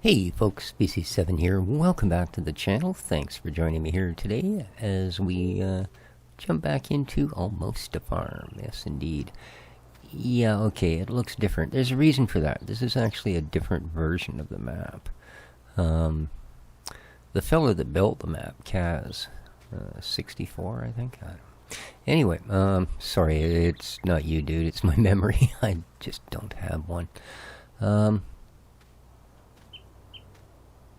Hey folks, BC7 here. Welcome back to the channel. Thanks for joining me here today as we jump back into Almosta Farm. Yes, indeed. Yeah, okay, it looks different. There's a reason for that. This is actually a different version of the map. The fellow that built the map, Kaz, 64, I think. I don't know. Anyway, sorry, it's not you, dude. It's my memory. I just don't have one.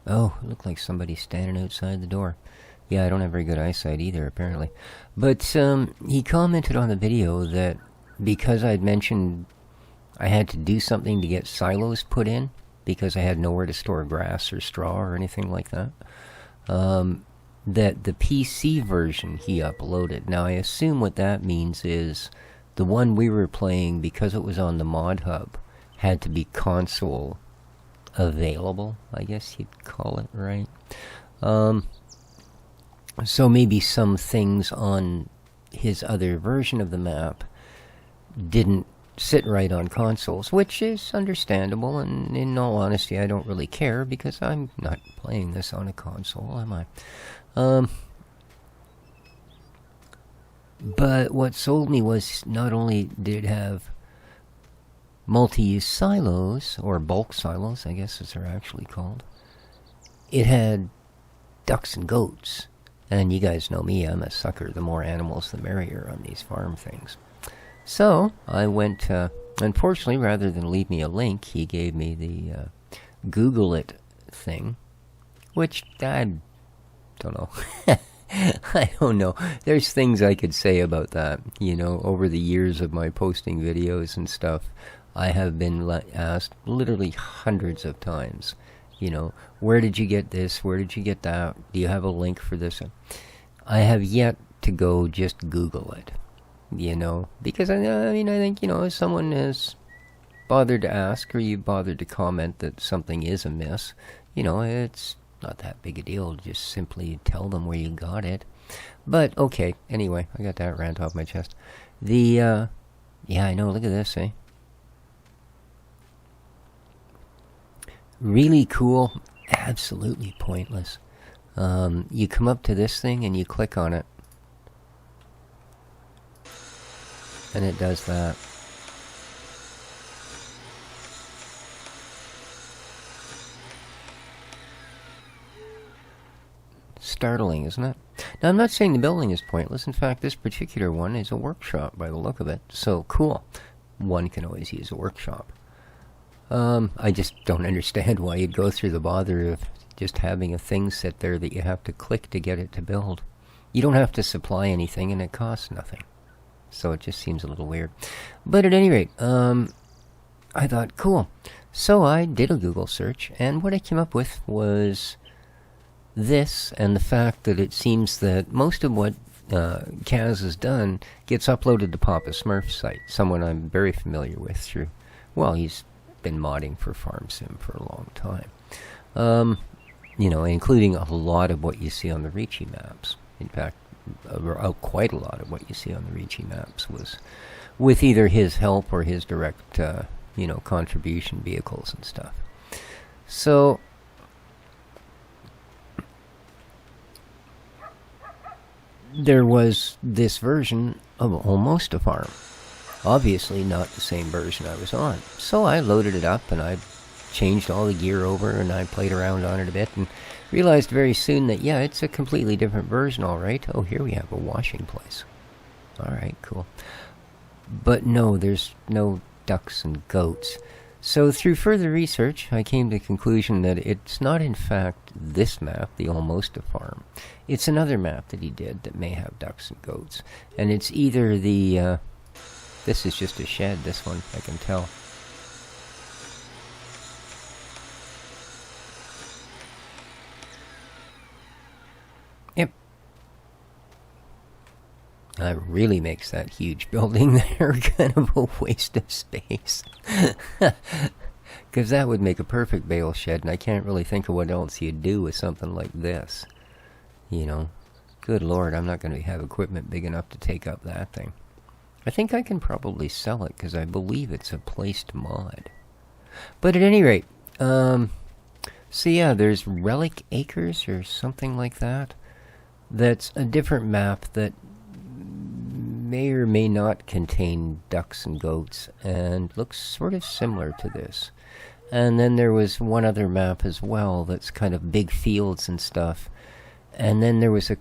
Oh, it looked like somebody standing outside the door. Yeah, I don't have very good eyesight either, apparently. But he commented on the video that because I'd mentioned I had to do something to get silos put in, because I had nowhere to store grass or straw or anything like that, that the PC version he uploaded. Now, I assume what that means is the one we were playing, because it was on the mod hub, had to be console available, I guess you'd call it, right? So maybe some things on his other version of the map didn't sit right on consoles, which is understandable, and in all honesty, I don't really care, because I'm not playing this on a console, am I? But what sold me was not only did it have multi-use silos, or bulk silos, I guess as they're actually called. It had ducks and goats. And you guys know me, I'm a sucker. The more animals, the merrier on these farm things. So, I went, unfortunately, rather than leave me a link, he gave me the Google it thing, which I don't know. I don't know. There's things I could say about that, you know, over the years of my posting videos and stuff. I have been asked literally hundreds of times, you know, where did you get this? Where did you get that? Do you have a link for this? I have yet to go just Google it, you know, because I mean, I think, you know, if someone has bothered to ask, or you bothered to comment that something is amiss, you know, it's not that big a deal. Just simply tell them where you got it. But, okay, anyway, I got that rant off my chest. Yeah, I know, look at this, eh? Really cool, absolutely pointless. You come up to this thing and you click on it, and it does that. Startling, isn't it? Now, I'm not saying the building is pointless. In fact, this particular one is a workshop by the look of it. So, cool. One can always use a workshop. I just don't understand why you'd go through the bother of just having a thing sit there that you have to click to get it to build. You don't have to supply anything, and it costs nothing. So it just seems a little weird. But at any rate, I thought, cool. So I did a Google search, and what I came up with was this, and the fact that it seems that most of what Kaz has done gets uploaded to Papa Smurf's site, someone I'm very familiar with through, well, he's been modding for Farm Sim for a long time. You know, including a lot of what you see on the Ricci maps. In fact, quite a lot of what you see on the Ricci maps was with either his help or his direct, you know, contribution vehicles and stuff. So, there was this version of Almosta Farm. Obviously not the same version I was on. So I loaded it up, and I changed all the gear over, and I played around on it a bit, and realized very soon that, yeah, it's a completely different version, all right. Oh, here we have a washing place. All right, cool. But no, there's no ducks and goats. So through further research, I came to the conclusion that it's not, in fact, this map, the Almosta Farm. It's another map that he did that may have ducks and goats. And it's either the... this is just a shed, this one, I can tell. Yep. That really makes that huge building there kind of a waste of space. Because that would make a perfect bale shed, and I can't really think of what else you'd do with something like this. You know, good lord, I'm not going to have equipment big enough to take up that thing. I think I can probably sell it, because I believe it's a placed mod. But at any rate, So yeah, there's Relic Acres or something like that. That's a different map that may or may not contain ducks and goats and looks sort of similar to this. And then there was one other map as well that's kind of big fields and stuff. And then there was a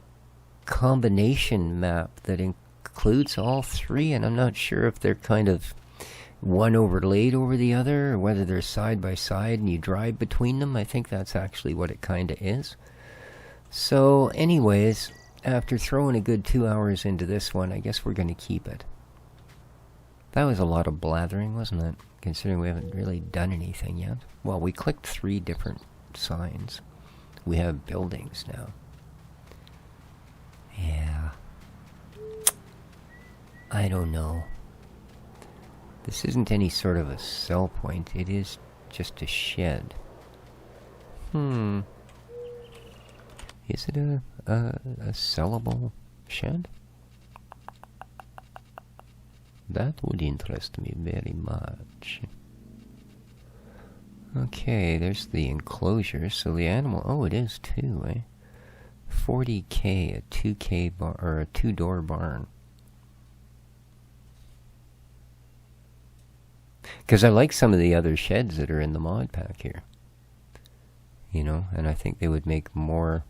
combination map that includes all three, and I'm not sure if they're kind of one overlaid over the other or whether they're side by side and you drive between them. I think that's actually what it kind of is. So anyways, after throwing a good 2 hours into this one, I guess we're going to keep it. That was a lot of blathering, wasn't it? Considering we haven't really done anything yet. Well, we clicked 3 different signs. We have buildings now. Yeah. I don't know. This isn't any sort of a sell point. It is just a shed. Is it a sellable shed? That would interest me very much. Okay, there's the enclosure. So the animal... Oh, it is too, eh? 40K, a 2K bar, or a 2-door barn. Because I like some of the other sheds that are in the mod pack here. You know, and I think they would make more...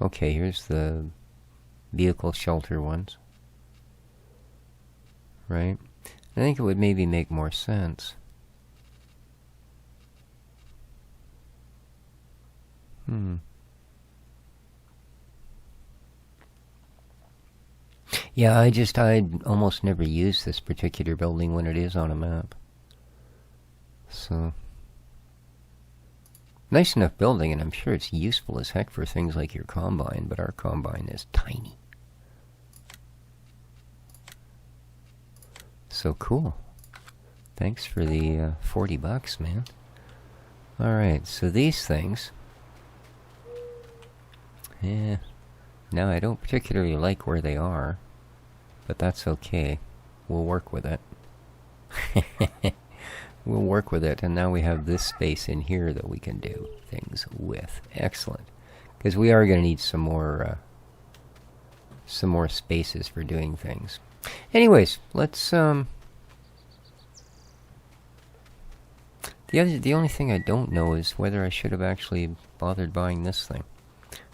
Okay, here's the vehicle shelter ones. Right? I think it would maybe make more sense. Yeah, I'd almost never use this particular building when it is on a map. So... Nice enough building, and I'm sure it's useful as heck for things like your combine, but our combine is tiny. So cool. Thanks for the $40, man. Alright, so these things... Yeah. Now, I don't particularly like where they are, but that's okay. We'll work with it. We'll work with it, and now we have this space in here that we can do things with. Excellent. Because we are going to need some more spaces for doing things. Anyways, let's... The only thing I don't know is whether I should have actually bothered buying this thing.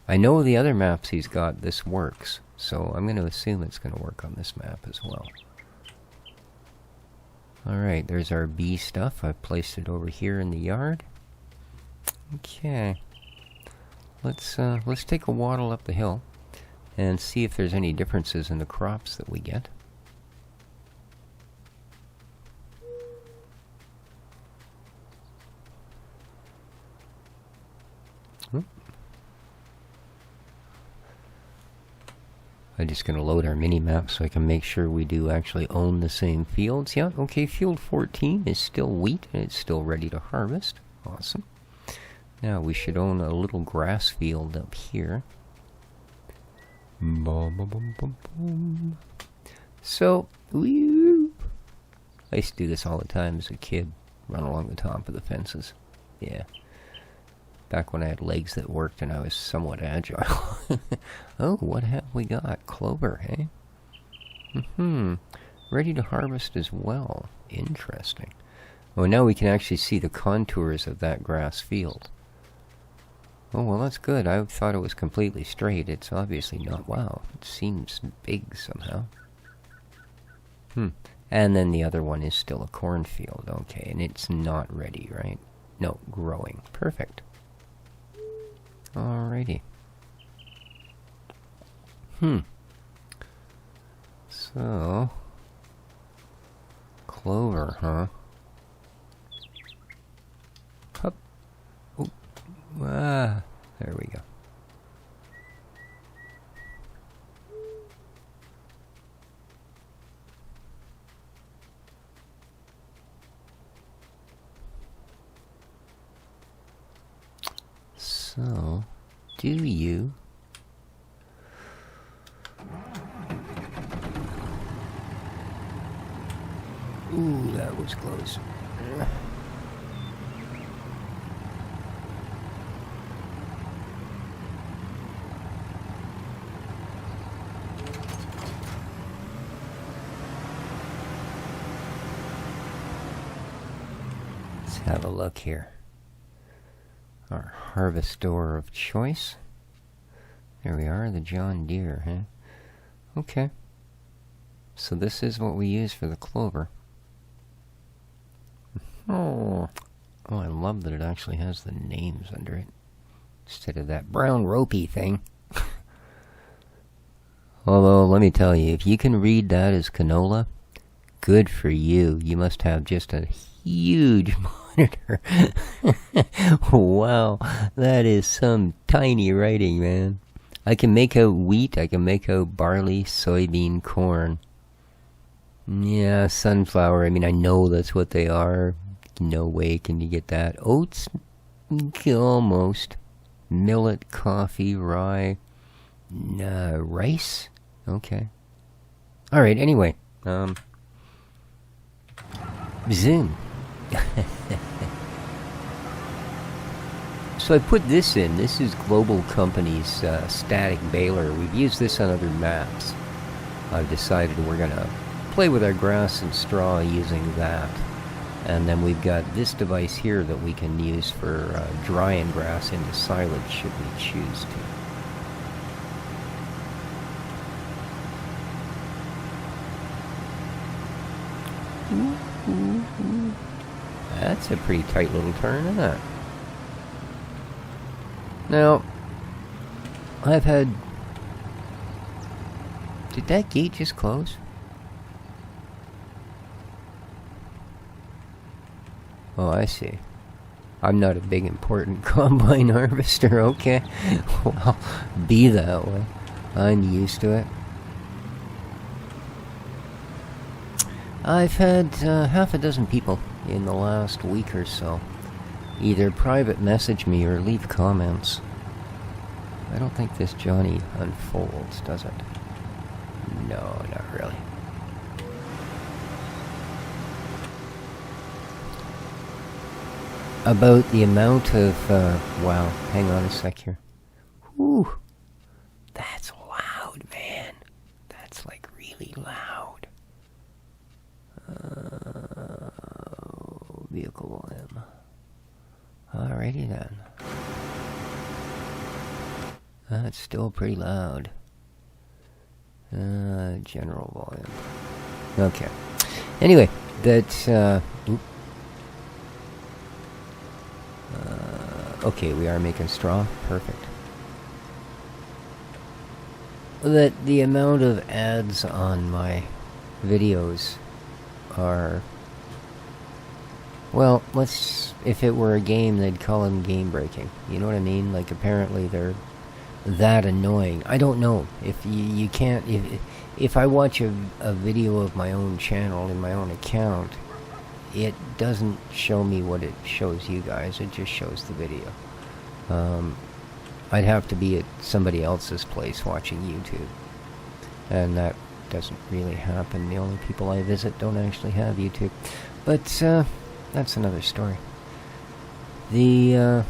I know the other maps he's got, this works, so I'm going to assume it's going to work on this map as well. Alright, there's our bee stuff. I've placed it over here in the yard. Okay. Let's take a waddle up the hill and see if there's any differences in the crops that we get. I'm just going to load our mini-map so I can make sure we do actually own the same fields. Yeah, okay, field 14 is still wheat, and it's still ready to harvest. Awesome. Now, we should own a little grass field up here. So, woo! I used to do this all the time as a kid, run along the top of the fences. Yeah. Back when I had legs that worked and I was somewhat agile. Oh, what have we got? Clover, hey? Ready to harvest as well. Interesting. Oh, now we can actually see the contours of that grass field. Oh, well, that's good. I thought it was completely straight. It's obviously not. Wow, it seems big somehow. And then the other one is still a cornfield. Okay, and it's not ready, right? No, growing. Perfect. Alrighty. So... Clover, huh? Hup. Oh. Ah, there we go. So, do you... Ooh, that was close. have a look here. Our harvestor of choice. There we are, the John Deere, huh? Okay. So this is what we use for the clover. Oh, I love that it actually has the names under it, instead of that brown ropey thing. Although, let me tell you, if you can read that as canola, good for you. You must have just a huge monitor. Wow, that is some tiny writing, man. I can make out wheat, I can make out barley, soybean, corn. Yeah, sunflower, I mean, I know that's what they are. No way can you get that. Oats? Almost. Millet, coffee, rye. Rice? Okay. Alright, anyway. Zoom. So I put this in. This is Global Company's static baler. We've used this on other maps. I've decided we're going to play with our grass and straw using that. And then we've got this device here that we can use for drying grass into silage should we choose to. That's a pretty tight little turn, isn't it? Now, I've had... Did that gate just close? Oh, I see. I'm not a big important combine harvester, okay. Well, be that way. I'm used to it. I've had half a dozen people in the last week or so either private message me or leave comments. I don't think this Johnny unfolds, does it? No, not really. About the amount of, wow, hang on a sec here. Whew, that's loud, man. That's like really loud. Vehicle volume. Alrighty then. That's still pretty loud. General volume. Okay. Anyway, that's, okay, we are making straw. Perfect. That the amount of ads on my videos are... Well, if it were a game, they'd call them game breaking. You know what I mean? Like, apparently they're that annoying. I don't know. If you can't... If I watch a video of my own channel in my own account, it doesn't show me what it shows you guys. It just shows the video. I'd have to be at somebody else's place watching YouTube. And that doesn't really happen. The only people I visit don't actually have YouTube. But, that's another story. The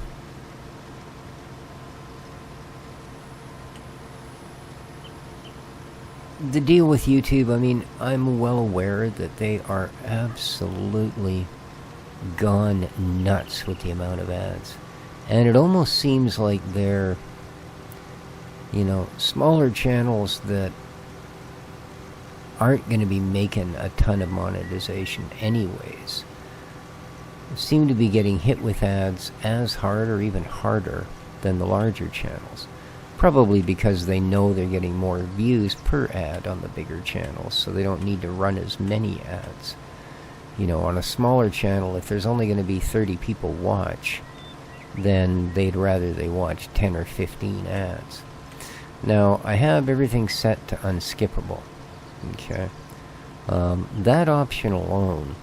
deal with YouTube, I mean, I'm well aware that they are absolutely gone nuts with the amount of ads. And it almost seems like they're, you know, smaller channels that aren't going to be making a ton of monetization anyways seem to be getting hit with ads as hard or even harder than the larger channels. Probably because they know they're getting more views per ad on the bigger channels, so they don't need to run as many ads. You know, on a smaller channel, if there's only going to be 30 people watch, then they'd rather they watch 10 or 15 ads. Now, I have everything set to unskippable. Okay. That option alone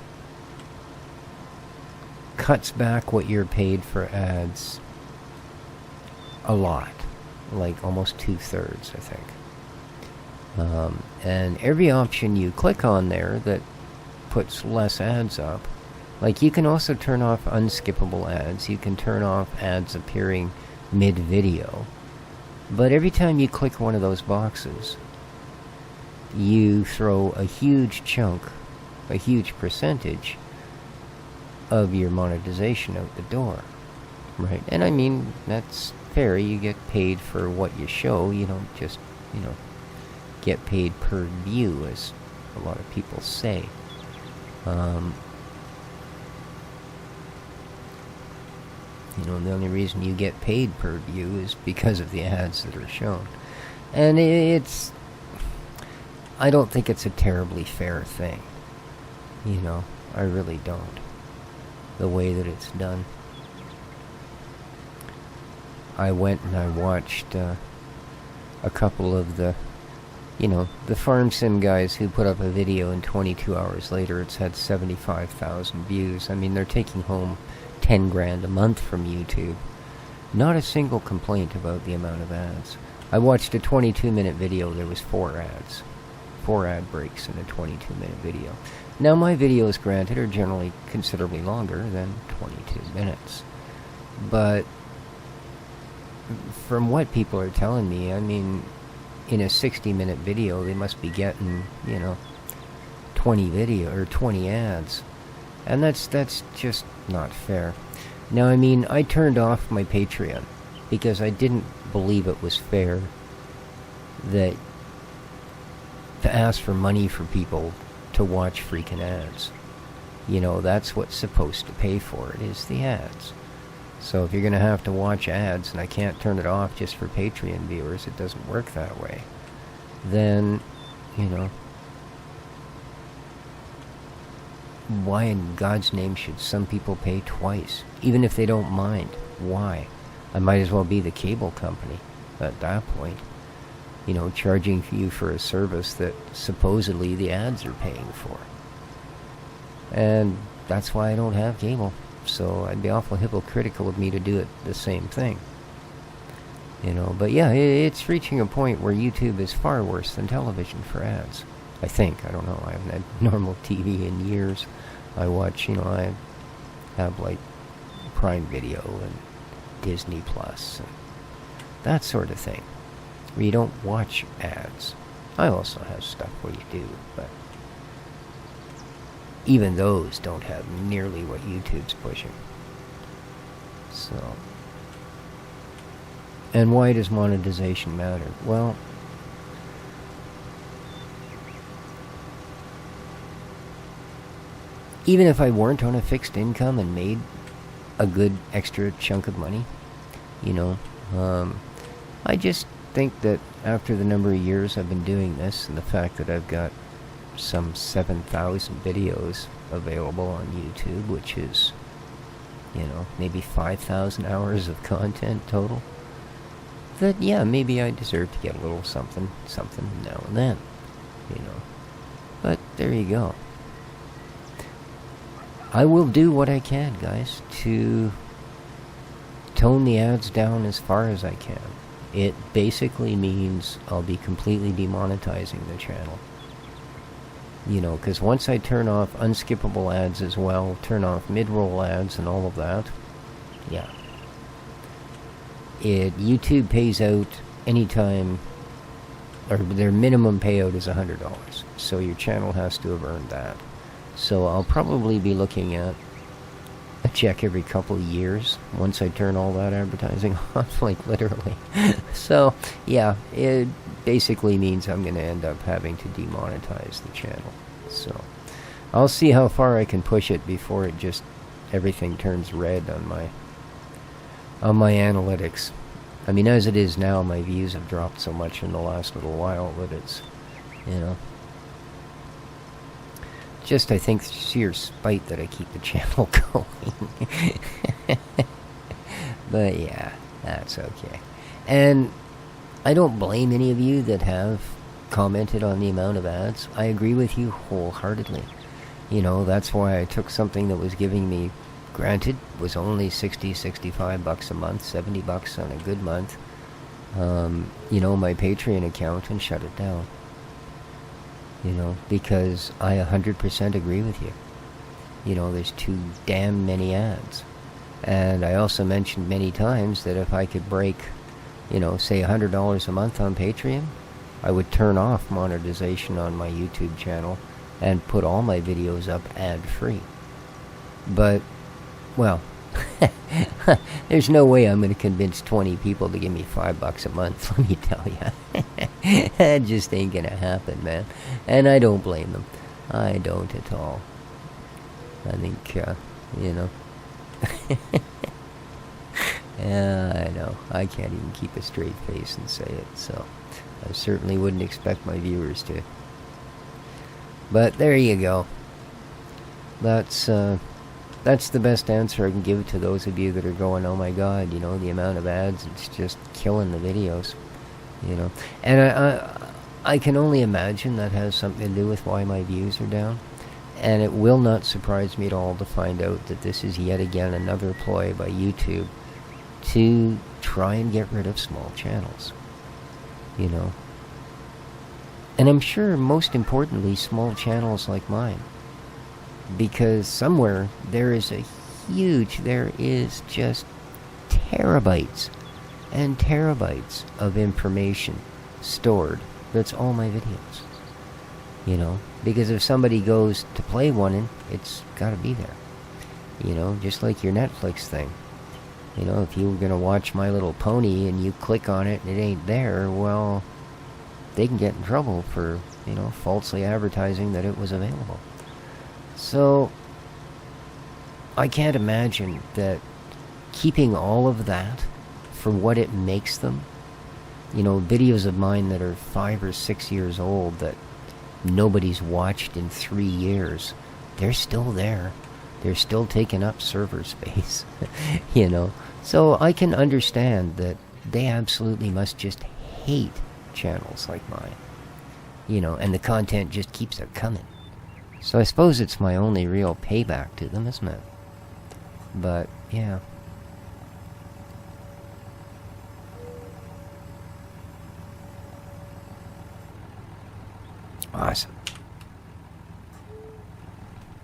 cuts back what you're paid for ads a lot. Like almost 2/3, I think. And every option you click on there that puts less ads up, like you can also turn off unskippable ads, you can turn off ads appearing mid-video, but every time you click one of those boxes, you throw a huge chunk, a huge percentage of your monetization out the door, right? And I mean, that's fair. You get paid for what you show. You don't just, get paid per view, as a lot of people say. The only reason you get paid per view is because of the ads that are shown. And I don't think it's a terribly fair thing. I really don't. The way that it's done. I went and I watched a couple of the farm sim guys who put up a video and 22 hours later it's had 75,000 views. I mean, they're taking home 10 grand a month from YouTube. Not a single complaint about the amount of ads. I watched a 22-minute video. There was 4 ads. 4 ad breaks in a 22-minute video. Now, my videos, granted, are generally considerably longer than 22 minutes. But from what people are telling me, I mean, in a 60-minute video, they must be getting, 20 ads. And that's just not fair. Now, I mean, I turned off my Patreon because I didn't believe it was fair that to ask for money for people to watch freaking ads. That's what's supposed to pay for it, is the ads. So if you're going to have to watch ads and I can't turn it off just for Patreon viewers, it doesn't work that way, then, why in God's name should some people pay twice? Even if they don't mind. Why? I might as well be the cable company at that point. Charging you for a service that supposedly the ads are paying for. And that's why I don't have cable. So I'd be awful hypocritical of me to do it the same thing. But yeah, it's reaching a point where YouTube is far worse than television for ads. I think. I don't know. I haven't had normal TV in years. I watch, I have like Prime Video and Disney Plus and that sort of thing, where you don't watch ads. I also have stuff where you do, but even those don't have nearly what YouTube's pushing. So, and why does monetization matter? Well, even if I weren't on a fixed income and made a good extra chunk of money, I just think that after the number of years I've been doing this and the fact that I've got some 7,000 videos available on YouTube, which is, maybe 5,000 hours of content total, that, yeah, maybe I deserve to get a little something now and then, But there you go. I will do what I can, guys, to tone the ads down as far as I can. It basically means I'll be completely demonetizing the channel. Because once I turn off unskippable ads as well, turn off mid-roll ads and all of that, yeah. YouTube pays out anytime, or their minimum payout is $100. So your channel has to have earned that. So I'll probably be looking at a check every couple of years once I turn all that advertising off, like literally. So, yeah, it basically means I'm going to end up having to demonetize the channel. So, I'll see how far I can push it before it just, everything turns red on my analytics. I mean, as it is now, my views have dropped so much in the last little while that it's, just, I think, sheer spite that I keep the channel going. But yeah, that's okay. And I don't blame any of you that have commented on the amount of ads. I agree with you wholeheartedly. That's why I took something that was giving me, granted, was only $65 a month, $70 on a good month, my Patreon account, and shut it down. Because I 100% agree with you. There's too damn many ads. And I also mentioned many times that if I could break, say $100 a month on Patreon, I would turn off monetization on my YouTube channel and put all my videos up ad-free. But Well, there's no way I'm going to convince 20 people to give me $5 a month, let me tell you. That just ain't going to happen, man. And I don't blame them. I don't at all. I think, you know. Yeah, I know. I can't even keep a straight face and say it, so I certainly wouldn't expect my viewers to. But there you go. That's the best answer I can give to those of you that are going, oh my god, you know, the amount of ads, it's just killing the videos, you know. And I can only imagine that has something to do with why my views are down. And it will not surprise me at all to find out that this is yet again another ploy by YouTube to try and get rid of small channels, you know. And I'm sure, most importantly, small channels like mine. Because somewhere there is just terabytes and terabytes of information stored. That's all my videos, you know. Because if somebody goes to play one, it's got to be there, you know. Just like your Netflix thing, you know. If you were going to watch My Little Pony and you click on it and it ain't there, well, they can get in trouble for, you know, falsely advertising that it was available. So, I can't imagine that keeping all of that for what it makes them, you know, videos of mine that are 5 or 6 years old that nobody's watched in 3 years, they're still there. They're still taking up server space, you know. So I can understand that they absolutely must just hate channels like mine, you know, and the content just keeps it coming. So I suppose it's my only real payback to them, isn't it? But, yeah. Awesome.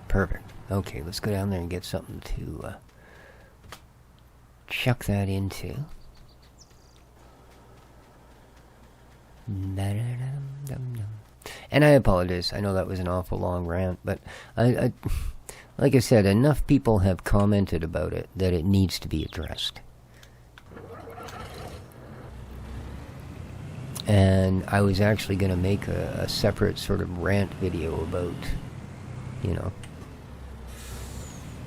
Perfect. Okay, let's go down there and get something to chuck that into. And I apologize. I know that was an awful long rant, but I like I said, enough people have commented about it that it needs to be addressed. And I was actually going to make a separate sort of rant video about, you know,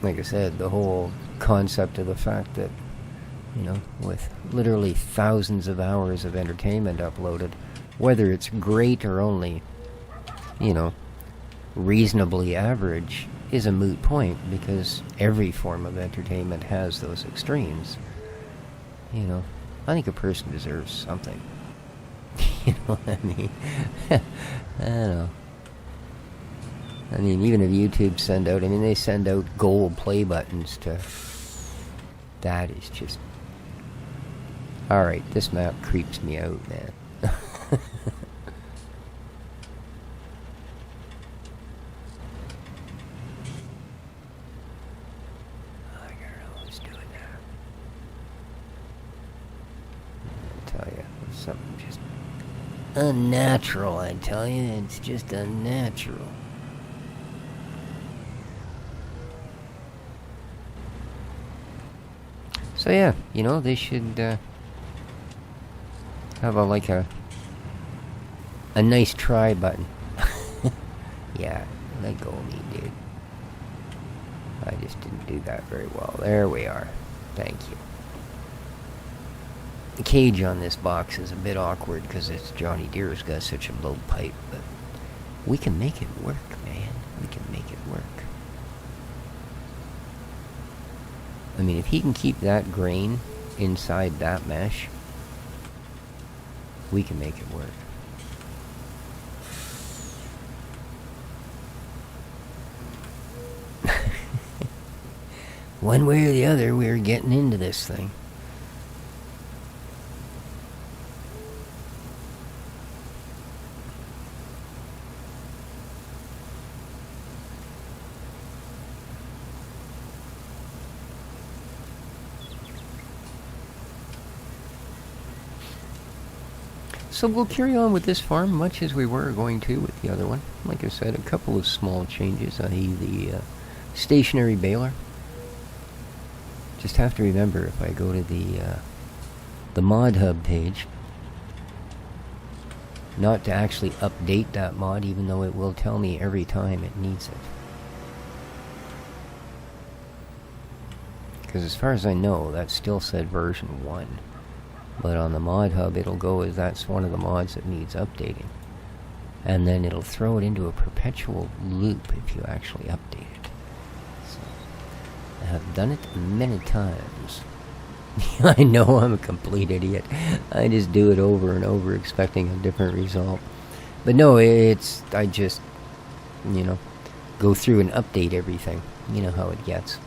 like I said, the whole concept of the fact that, you know, with literally thousands of hours of entertainment uploaded, whether it's great or only, you know, reasonably average, is a moot point, because every form of entertainment has those extremes. You know, I think a person deserves something. You know what I mean? I don't know. I mean, even if YouTube send out, I mean, they send out gold play buttons to... That is just... Alright, this map creeps me out, man. Unnatural, I tell you. It's just unnatural. So yeah, you know, they should have a nice try button. Yeah, let go of me, dude. I just didn't do that very well. There we are. Thank you. The cage on this box is a bit awkward because it's Johnny Deere's got such a low pipe, but we can make it work, man. We can make it work. I mean, if he can keep that grain inside that mesh, we can make it work. One way or the other, we're getting into this thing. So we'll carry on with this farm much as we were going to with the other one. Like I said, a couple of small changes, i.e. the stationary baler. Just have to remember, if I go to the mod hub page, not to actually update that mod, even though it will tell me every time it needs it. Because as far as I know, that still said version 1. But on the mod hub, it'll go as that's one of the mods that needs updating. And then it'll throw it into a perpetual loop if you actually update it. So, I have done it many times. I know I'm a complete idiot. I just do it over and over expecting a different result. But no, I just, go through and update everything. You know how it gets.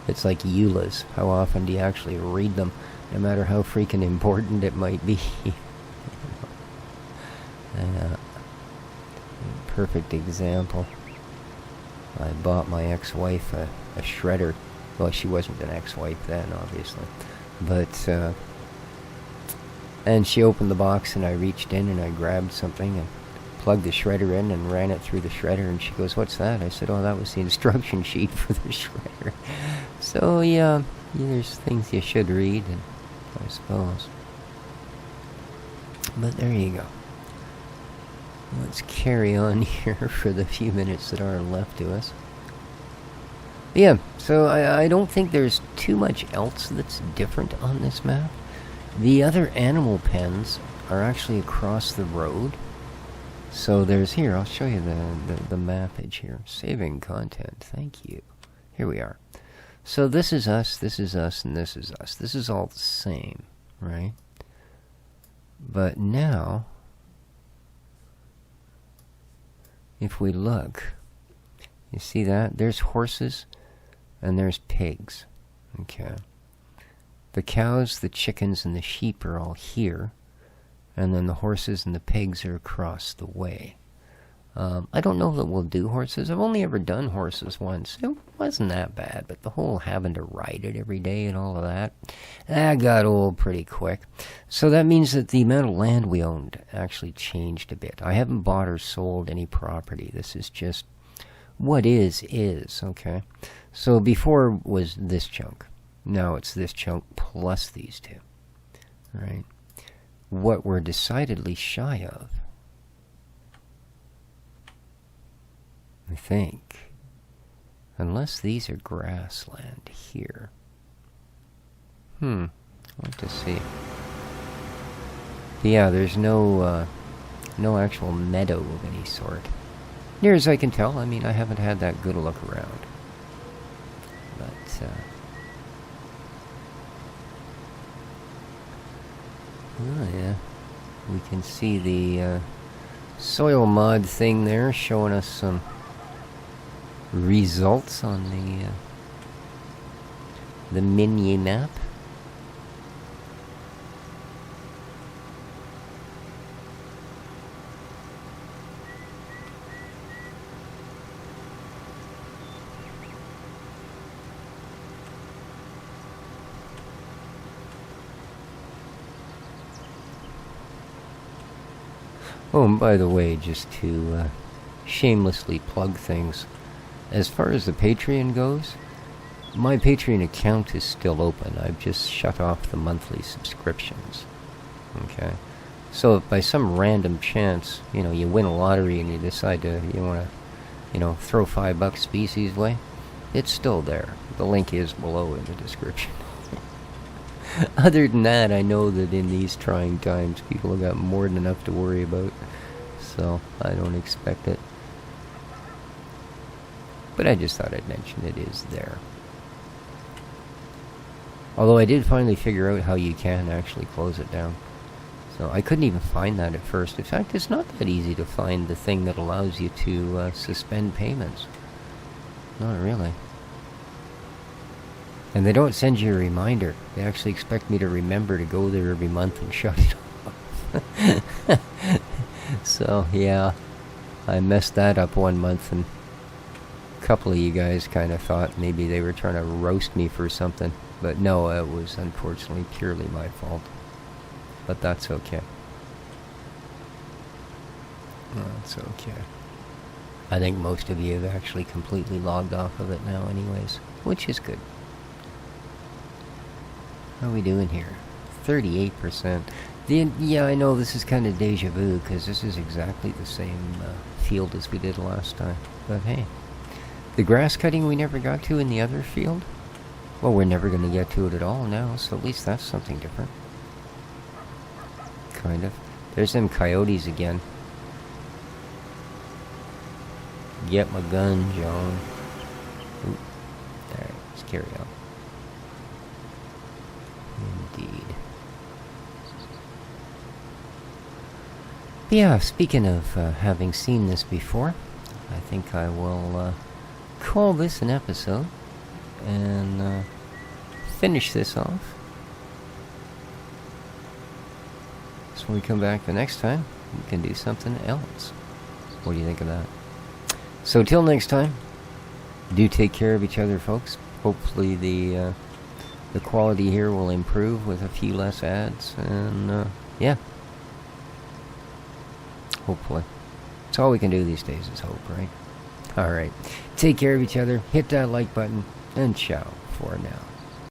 It's like EULAs. How often do you actually read them? No matter how freaking important it might be. Perfect example. I bought my ex-wife a shredder. Well, she wasn't an ex-wife then, obviously. But, and she opened the box and I reached in and I grabbed something and plugged the shredder in and ran it through the shredder, and she goes, "What's that?" I said, "Oh, that was the instruction sheet for the shredder." So, yeah, there's things you should read, and I suppose. But there you go. Let's carry on here for the few minutes that are left to us. Yeah, so I don't think there's too much else that's different on this map. The other animal pens are actually across the road. So there's here, I'll show you the mappage here. Saving content, thank you. Here we are. So this is us, and this is us. This is all the same, right? But now, if we look, you see that? There's horses and there's pigs. Okay. The cows, the chickens, and the sheep are all here. And then the horses and the pigs are across the way. I don't know that we'll do horses. I've only ever done horses once. It wasn't that bad, but the whole having to ride it every day and all of that got old pretty quick. So that means that the amount of land we owned actually changed a bit. I haven't bought or sold any property. This is just what is, okay? So before was this chunk. Now it's this chunk plus these two, right? What we're decidedly shy of, I think, unless these are grassland here. I'll have to see. But yeah, there's no actual meadow of any sort. Near as I can tell. I mean, I haven't had that good a look around. But, oh yeah, we can see the soil mod thing there showing us some results on the mini map. Oh, and by the way, just to shamelessly plug things, as far as the Patreon goes, my Patreon account is still open. I've just shut off the monthly subscriptions. Okay? So if by some random chance, you win a lottery and you decide you want to, throw $5 species way, it's still there. The link is below in the description. Other than that, I know that in these trying times, people have got more than enough to worry about, so I don't expect it. But I just thought I'd mention it is there. Although I did finally figure out how you can actually close it down. So I couldn't even find that at first. In fact, it's not that easy to find the thing that allows you to suspend payments. Not really. And they don't send you a reminder. They actually expect me to remember to go there every month and shut it off. So, yeah, I messed that up one month, and a couple of you guys kind of thought maybe they were trying to roast me for something. But no, it was unfortunately purely my fault. But that's okay. That's okay. I think most of you have actually completely logged off of it now anyways, which is good. How are we doing here? 38%. Yeah, I know this is kind of deja vu, because this is exactly the same field as we did last time. But hey. The grass cutting we never got to in the other field? Well, we're never going to get to it at all now, so at least that's something different. Kind of. There's them coyotes again. Get my gun, John. Ooh. Alright, let's carry on. Indeed. But yeah, speaking of having seen this before, I think I will call this an episode and finish this off. So when we come back the next time, we can do something else. What do you think of that? So till next time, do take care of each other, folks. Hopefully the quality here will improve with a few less ads, and yeah. Hopefully. That's all we can do these days is hope, right? Alright. Take care of each other, hit that like button, and ciao for now.